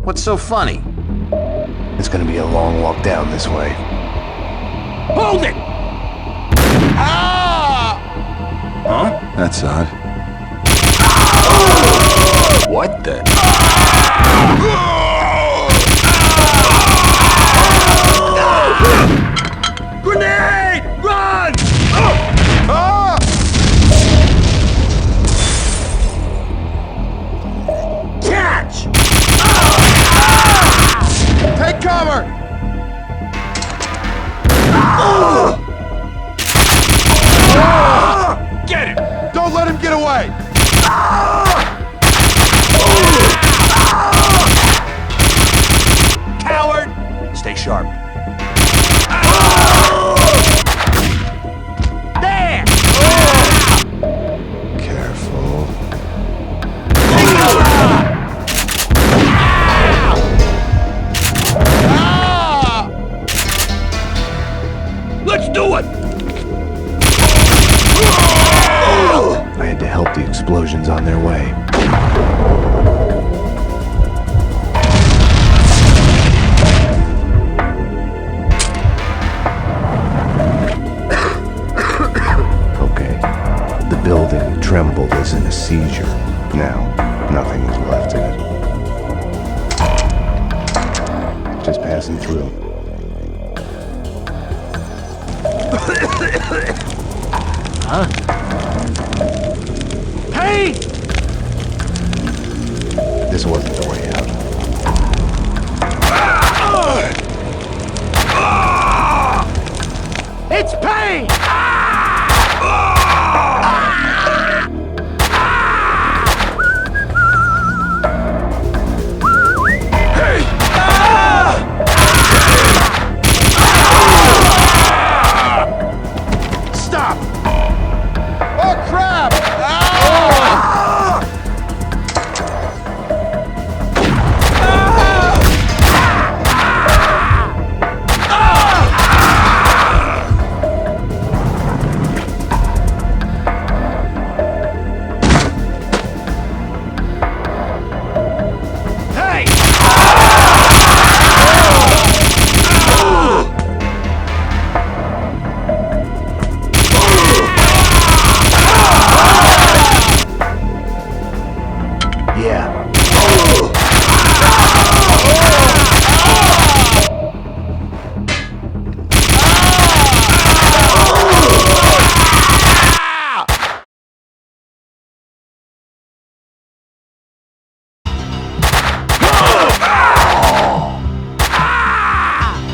What's so funny? It's gonna be a long walk down this way. Hold it! Ah! Huh? That's odd. What the? Grenade! Run! Catch! Take cover! Get him! Don't let him get away! Coward! Stay sharp. There! Careful. Let's do it! I had to help the explosions on their way. Okay. The building trembled as in a seizure. Now, nothing is left in it. Just passing through. Huh? Hey! This wasn't the way out. It's Payne! Stop! Oh, crap! Hey! Yeah.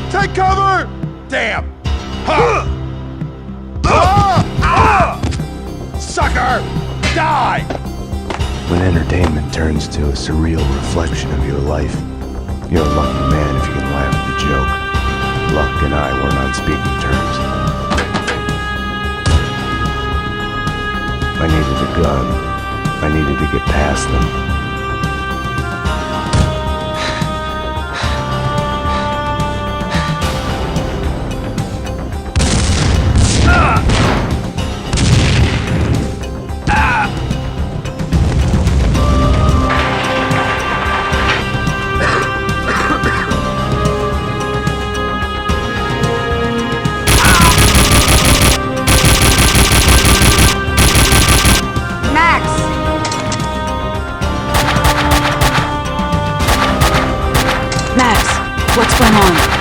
Take cover! Damn! Sucker! Die! When entertainment turns to a surreal reflection of your life, you're a lucky man if you can laugh at the joke. Luck and I weren't on speaking terms. I needed a gun. I needed to get past them. Max! Max, what's going on?